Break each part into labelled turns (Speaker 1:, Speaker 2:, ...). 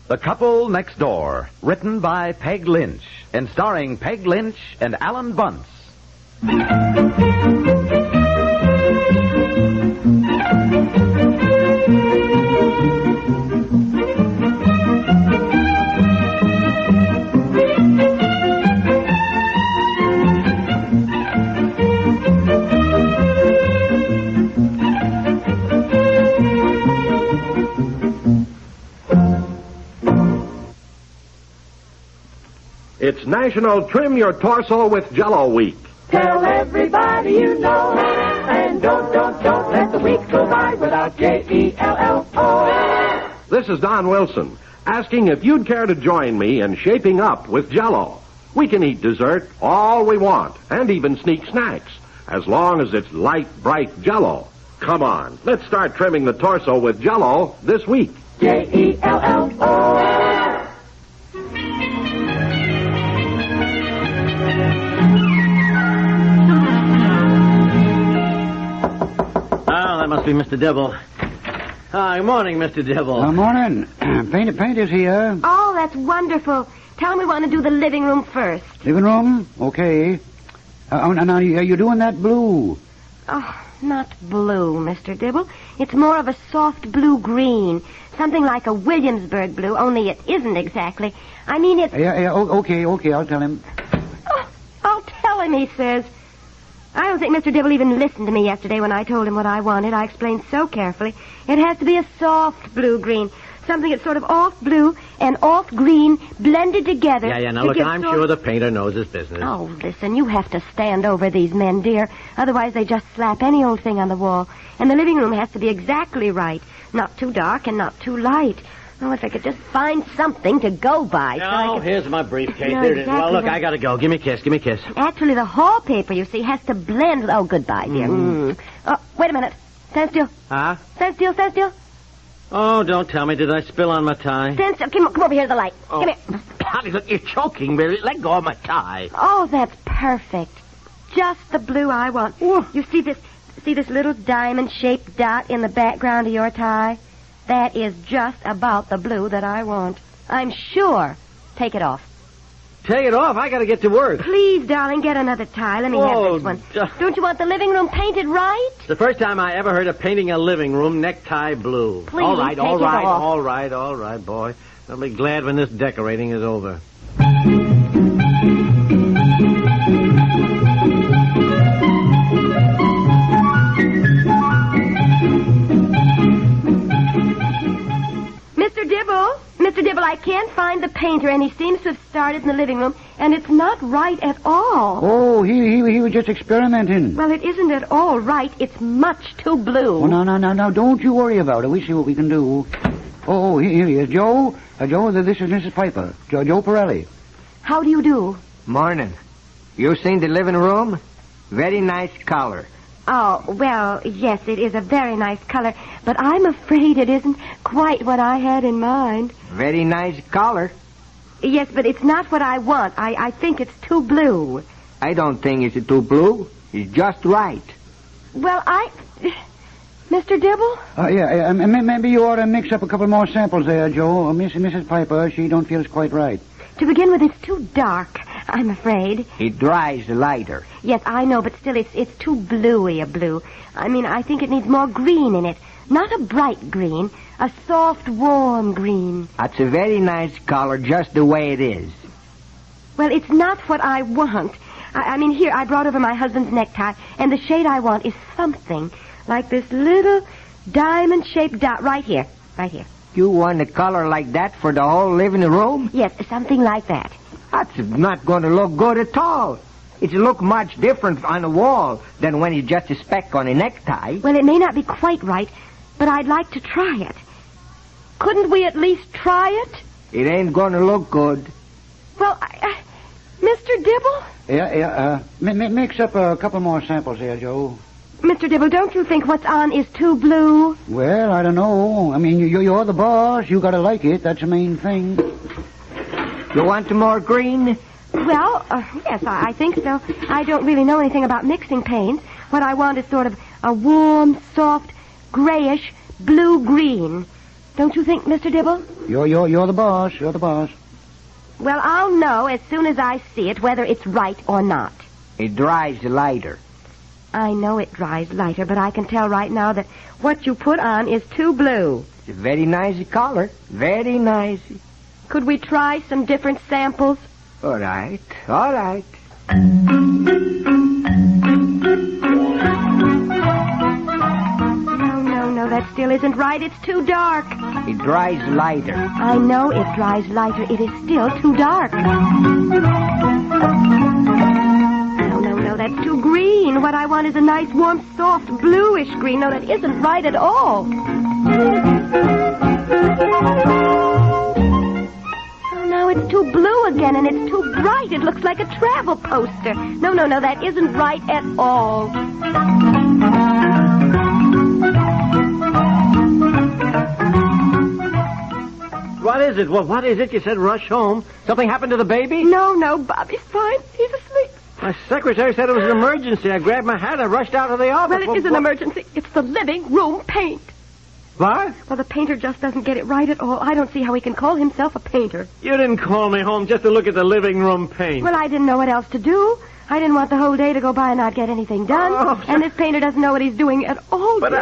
Speaker 1: The Couple Next Door, written by Peg Lynch, and starring Peg Lynch and Ethel Bunce.
Speaker 2: It's National Trim Your Torso with Jell-O Week.
Speaker 3: Tell everybody you know, and don't let the week go by without Jell-O.
Speaker 2: This is Don Wilson, asking if you'd care to join me in shaping up with Jell-O. We can eat dessert all we want, and even sneak snacks, as long as it's light, bright Jell-O. Come on, let's start trimming the torso with Jell-O this week.
Speaker 3: Jell-O.
Speaker 4: That must be Mr. Dibble. Good morning, Mr. Dibble.
Speaker 5: Good morning. Painter's here.
Speaker 6: Oh, that's wonderful. Tell him we want to do the living room first.
Speaker 5: Living room? Okay. Now, are you doing that blue?
Speaker 6: Oh, not blue, Mr. Dibble. It's more of a soft blue-green. Something like a Williamsburg blue, only it isn't exactly. I mean, it's...
Speaker 5: Yeah, okay, I'll tell him.
Speaker 6: Oh, I'll tell him, he says. I don't think Mr. Dibble even listened to me yesterday when I told him what I wanted. I explained so carefully. It has to be a soft blue-green. Something that's sort of off blue and off green blended together.
Speaker 4: Yeah, now look, I'm sure the painter knows his business.
Speaker 6: Oh, listen, you have to stand over these men, dear. Otherwise they just slap any old thing on the wall. And the living room has to be exactly right. Not too dark and not too light. Oh, if I could just find something to go by.
Speaker 4: Oh, here's my briefcase.
Speaker 6: No,
Speaker 4: There it is.
Speaker 6: exactly
Speaker 4: Well, look, I gotta go. Give me a kiss.
Speaker 6: Actually, the wallpaper, you see, has to blend with... Oh, goodbye, dear. Oh, wait a minute. Stand still.
Speaker 4: Huh?
Speaker 6: Stand still.
Speaker 4: Oh, don't tell me. Did I spill on my tie?
Speaker 6: Stand still. Come over here to the light.
Speaker 4: Oh.
Speaker 6: Come here.
Speaker 4: Golly, look, you're choking me. Let go of my tie.
Speaker 6: Oh, that's perfect. Just the blue I want.
Speaker 4: Ooh.
Speaker 6: You see this little diamond-shaped dot in the background of your tie? That is just about the blue that I want. I'm sure. Take it off.
Speaker 4: Take it off. I gotta get to work.
Speaker 6: Please, darling, get another tie. Let me have this one. Don't you want the living room painted right?
Speaker 4: It's the first time I ever heard of painting a living room necktie blue.
Speaker 6: Please,
Speaker 4: all right,
Speaker 6: take it off.
Speaker 4: all right, boy. I'll be glad when this decorating is over.
Speaker 6: Mr. Dibble, I can't find the painter, and he seems to have started in the living room, and it's not right at all.
Speaker 5: Oh, he was just experimenting.
Speaker 6: Well, it isn't at all right. It's much too blue.
Speaker 5: Oh, no, don't you worry about it. We see what we can do. Oh, here he is. Joe, this is Mrs. Piper. Joe Pirelli.
Speaker 6: How do you do?
Speaker 7: Morning. You seen the living room? Very nice color.
Speaker 6: Oh, well, yes, it is a very nice color, but I'm afraid it isn't quite what I had in mind.
Speaker 7: Very nice color.
Speaker 6: Yes, but it's not what I want. I think it's too blue.
Speaker 7: I don't think it's too blue. It's just right.
Speaker 6: Well, Mr. Dibble?
Speaker 5: Yeah, maybe you ought to mix up a couple more samples there, Joe. Mrs. Piper, she don't feel it's quite right.
Speaker 6: To begin with, it's too dark, I'm afraid.
Speaker 7: It dries lighter.
Speaker 6: Yes, I know, but still, it's too bluey a blue. I mean, I think it needs more green in it. Not a bright green, a soft, warm green.
Speaker 7: That's a very nice color, just the way it is.
Speaker 6: Well, it's not what I want. I mean, here, I brought over my husband's necktie, and the shade I want is something like this little diamond-shaped dot right here.
Speaker 7: You want a color like that for the whole living room?
Speaker 6: Yes, something like that.
Speaker 7: That's not going to look good at all. It'll look much different on a wall than when it's just a speck on a necktie.
Speaker 6: Well, it may not be quite right, but I'd like to try it. Couldn't we at least try it?
Speaker 7: It ain't going to look good.
Speaker 6: Well, Mr. Dibble?
Speaker 5: Yeah, mix up a couple more samples here, Joe.
Speaker 6: Mr. Dibble, don't you think what's on is too blue?
Speaker 5: Well, I don't know. I mean, you're the boss. You gotta like it. That's the main thing.
Speaker 7: You want some more green?
Speaker 6: Well, yes, I think so. I don't really know anything about mixing paints. What I want is sort of a warm, soft, grayish, blue-green. Don't you think, Mr. Dibble?
Speaker 5: You're the boss. You're the boss.
Speaker 6: Well, I'll know as soon as I see it whether it's right or not.
Speaker 7: It dries lighter.
Speaker 6: I know it dries lighter, but I can tell right now that what you put on is too blue.
Speaker 7: It's a very nice color. Very nice.
Speaker 6: Could we try some different samples?
Speaker 7: All right. All right.
Speaker 6: No, that still isn't right. It's too dark.
Speaker 7: It dries lighter.
Speaker 6: I know it dries lighter. It is still too dark. No, that's too green. What I want is a nice, warm, soft, bluish green. No, that isn't right at all. Oh, no, it's too blue again, and it's too bright. It looks like a travel poster. No, that isn't right at all.
Speaker 4: What is it? What is it? You said rush home. Something happened to the baby?
Speaker 6: No, Bobby's fine. He's asleep.
Speaker 4: My secretary said it was an emergency. I grabbed my hat and rushed out of the office.
Speaker 6: Well, it is an emergency. It's the living room paint.
Speaker 4: What?
Speaker 6: Well, the painter just doesn't get it right at all. I don't see how he can call himself a painter.
Speaker 4: You didn't call me home just to look at the living room paint.
Speaker 6: Well, I didn't know what else to do. I didn't want the whole day to go by and not get anything done.
Speaker 4: Oh,
Speaker 6: and this painter doesn't know what he's doing at all.
Speaker 4: But,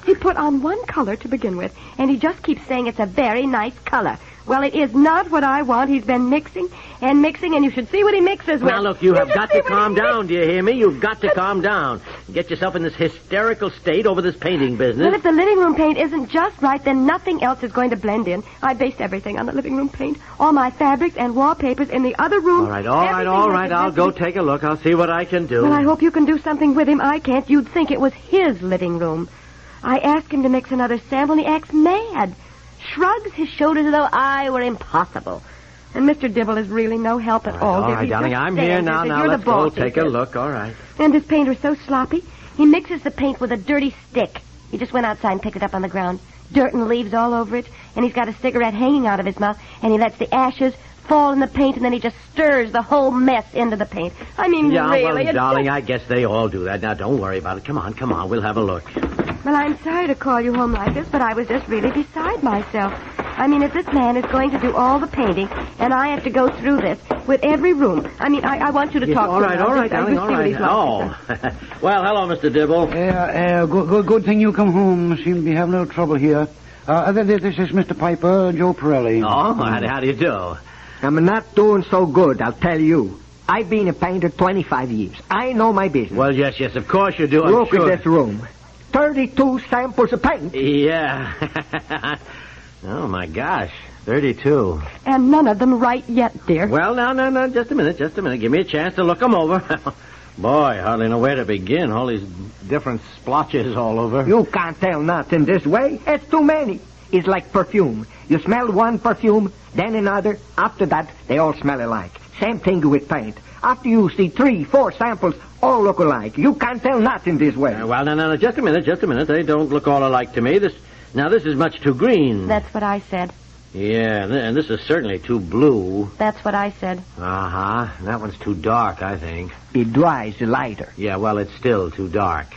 Speaker 6: He put on one color to begin with, and he just keeps saying it's a very nice color. Well, it is not what I want. He's been mixing, and you should see what he mixes with.
Speaker 4: Now, look, you have got to calm down, do you hear me? You've got to calm down. Get yourself in this hysterical state over this painting business.
Speaker 6: Well, if the living room paint isn't just right, then nothing else is going to blend in. I based everything on the living room paint. All my fabrics and wallpapers in the other room.
Speaker 4: All right. I'll go take a look. I'll see what I can do.
Speaker 6: Well, I hope you can do something with him. I can't. You'd think it was his living room. I asked him to mix another sample, and he acts mad. Shrugs his shoulders as though I were impossible. And Mr. Dibble is really no help at all.
Speaker 4: All right, darling, I'm here now. Now, let's go take a look. All right.
Speaker 6: And this painter's so sloppy. He mixes the paint with a dirty stick. He just went outside and picked it up on the ground. Dirt and leaves all over it. And he's got a cigarette hanging out of his mouth. And he lets the ashes fall in the paint, and then he just stirs the whole mess into the paint. I mean, really.
Speaker 4: Well, darling, I guess they all do that. Now, don't worry about it. Come on. We'll have a look.
Speaker 6: Well, I'm sorry to call you home like this, but I was just really beside myself. I mean, if this man is going to do all the painting, and I have to go through this with every room. I mean, I want you to talk to him.
Speaker 4: All right, darling, all right. Oh. Well, hello, Mr. Dibble.
Speaker 5: Good thing you come home. Seem to be having a little trouble here. This is Mr. Piper, Joe Pirelli.
Speaker 4: Oh, how do you do?
Speaker 7: I'm not doing so good, I'll tell you. I've been a painter 25 years. I know my business.
Speaker 4: Well, yes, of course you do.
Speaker 7: Look at this room. 32 samples of paint.
Speaker 4: Yeah. Oh, my gosh. 32.
Speaker 6: And none of them right yet, dear.
Speaker 4: Well, no. Just a minute. Give me a chance to look them over. Boy, hardly know where to begin. All these different splotches all over.
Speaker 7: You can't tell nothing this way. It's too many. It's like perfume. You smell one perfume, then another. After that, they all smell alike. Same thing with paint. After you see 3, 4 samples, all look alike. You can't tell nothing this way.
Speaker 4: Well, no. Just a minute. They don't look all alike to me. This is much too green.
Speaker 6: That's what I said.
Speaker 4: Yeah, and this is certainly too blue.
Speaker 6: That's what I said.
Speaker 4: Uh-huh. That one's too dark, I think.
Speaker 7: It dries lighter.
Speaker 4: Yeah, well, it's still too dark.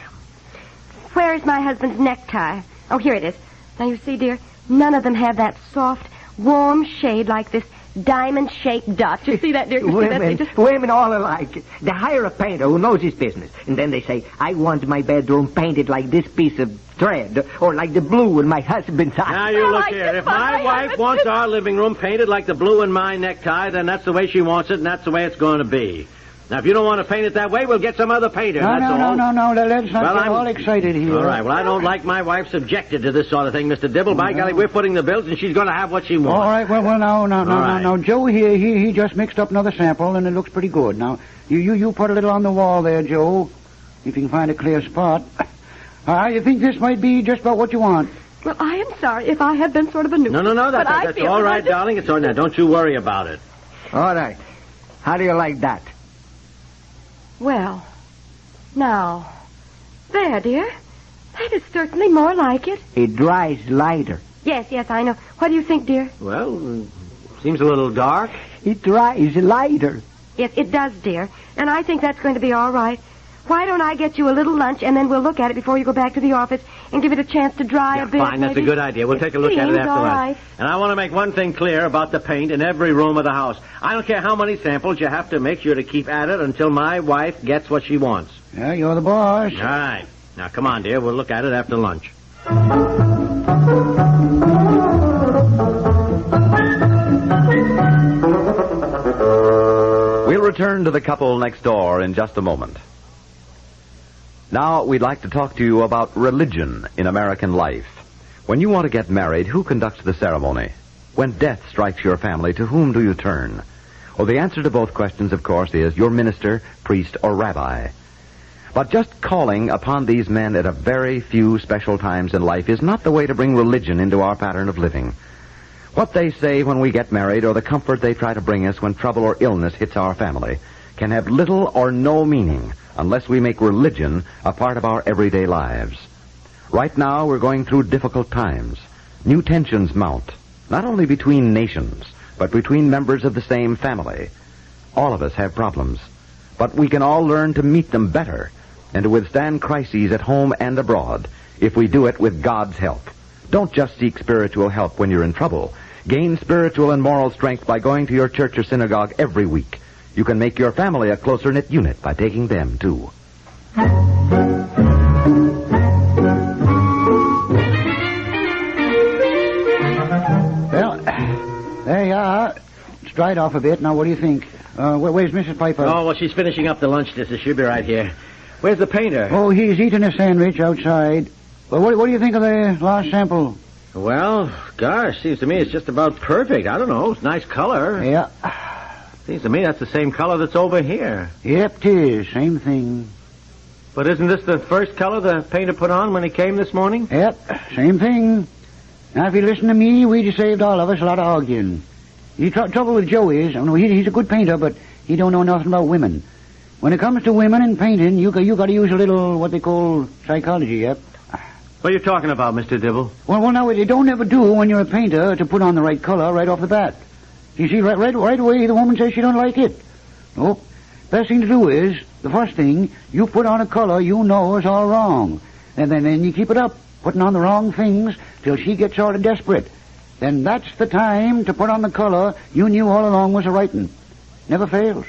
Speaker 6: Where is my husband's necktie? Oh, here it is. Now, you see, dear, none of them have that soft, warm shade like this diamond-shaped dot. You see that, dear?
Speaker 7: Women all alike. They hire a painter who knows his business. And then they say, I want my bedroom painted like this piece of thread, or like the blue in my husband's eye.
Speaker 4: Now, you look here. If my wife wants our living room painted like the blue in my necktie, then that's the way she wants it, and that's the way it's going to be. Now, if you don't want to paint it that way, we'll get some other painter, that's all.
Speaker 5: No, let's not get all excited here.
Speaker 4: All right, well, I don't like my wife subjected to this sort of thing, Mr. Dibble. By golly, we're footing the bills, and she's going to have what she wants.
Speaker 5: All right, well, no. Joe here, he just mixed up another sample, and it looks pretty good. Now, you put a little on the wall there, Joe, if you can find a clear spot. You think this might be just about what you want?
Speaker 6: Well, I am sorry if I have been sort of a nuisance.
Speaker 4: No, that's all right, darling. It's all right. Now, don't you worry about it.
Speaker 7: All right. How do you like that?
Speaker 6: Well, now, there, dear. That is certainly more like it.
Speaker 7: It dries lighter.
Speaker 6: Yes, I know. What do you think, dear?
Speaker 4: Well, seems a little dark.
Speaker 7: It dries lighter.
Speaker 6: Yes, it does, dear. And I think that's going to be all right. Why don't I get you a little lunch, and then we'll look at it before you go back to the office and give it a chance to dry a bit.
Speaker 4: Fine, that's a good idea. We'll take a look at it after lunch. Right. And I want to make one thing clear about the paint in every room of the house. I don't care how many samples, you have to make sure to keep at it until my wife gets what she wants.
Speaker 5: Yeah, you're the boss.
Speaker 4: All right. Now, come on, dear. We'll look at it after lunch.
Speaker 1: We'll return to the couple next door in just a moment. Now, we'd like to talk to you about religion in American life. When you want to get married, who conducts the ceremony? When death strikes your family, to whom do you turn? Well, the answer to both questions, of course, is your minister, priest, or rabbi. But just calling upon these men at a very few special times in life is not the way to bring religion into our pattern of living. What they say when we get married, or the comfort they try to bring us when trouble or illness hits our family, can have little or no meaning unless we make religion a part of our everyday lives. Right now, we're going through difficult times. New tensions mount, not only between nations, but between members of the same family. All of us have problems, but we can all learn to meet them better and to withstand crises at home and abroad if we do it with God's help. Don't just seek spiritual help when you're in trouble. Gain spiritual and moral strength by going to your church or synagogue every week. You can make your family a closer-knit unit by taking them, too.
Speaker 5: Well, there you are. It's dried off a bit. Now, what do you think? Where's Mrs. Piper?
Speaker 4: Oh, well, she's finishing up the lunch dishes. She'll be right here. Where's the painter?
Speaker 5: Oh, he's eating a sandwich outside. Well, what do you think of the last sample?
Speaker 4: Well, gosh, seems to me it's just about perfect. I don't know. It's nice color.
Speaker 5: Yeah.
Speaker 4: Seems to me that's the same color that's over here.
Speaker 5: Yep, 'tis. Same thing.
Speaker 4: But isn't this the first color the painter put on when he came this morning?
Speaker 5: Yep, same thing. Now, if you listen to me, we'd have saved all of us a lot of arguing. The trouble with Joe is, he's a good painter, but he don't know nothing about women. When it comes to women and painting, you got to use a little, what they call, psychology, yep.
Speaker 4: What are you talking about, Mr. Dibble?
Speaker 5: Well, now, it don't ever do when you're a painter to put on the right color right off the bat. You see, right away, the woman says she don't like it. Nope. Best thing to do is, the first thing, you put on a color you know is all wrong. And then you keep it up, putting on the wrong things till she gets sort of desperate. Then that's the time to put on the color you knew all along was a right one. Never fails.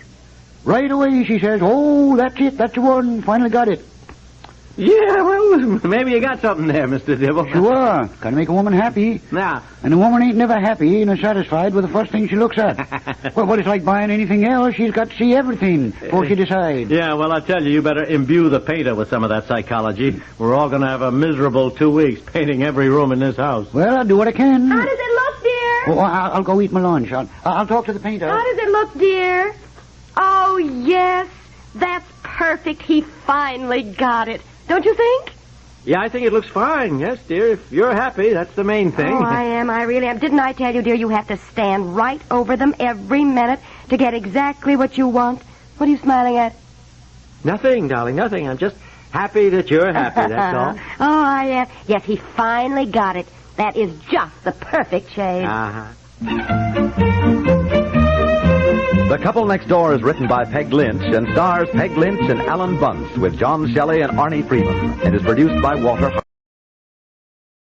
Speaker 5: Right away, she says, oh, that's it, that's the one, finally got it.
Speaker 4: Yeah, well, maybe you got something there, Mr. Dibble.
Speaker 5: Sure. Got to make a woman happy.
Speaker 4: Now.
Speaker 5: And a woman ain't never happy nor satisfied with the first thing she looks at. Well, it's like buying anything else. She's got to see everything before she decides.
Speaker 4: Yeah, well, I tell you better imbue the painter with some of that psychology. We're all going to have a miserable 2 weeks painting every room in this house.
Speaker 5: Well, I'll do what I can.
Speaker 6: How does it look, dear?
Speaker 5: Oh, I'll go eat my lunch. I'll talk to the painter.
Speaker 6: How does it look, dear? Oh, yes. That's perfect. He finally got it. Don't you think?
Speaker 4: Yeah, I think it looks fine. Yes, dear. If you're happy, that's the main thing.
Speaker 6: Oh, I am. I really am. Didn't I tell you, dear, you have to stand right over them every minute to get exactly what you want? What are you smiling at?
Speaker 4: Nothing, darling, nothing. I'm just happy that you're happy, that's all.
Speaker 6: Oh, I am. Yes, he finally got it. That is just the perfect shade.
Speaker 4: Uh-huh.
Speaker 1: The Couple Next Door is written by Peg Lynch and stars Peg Lynch and Ethel and Bunce with John Shelley and Arnie Freeman and is produced by Walter Hart.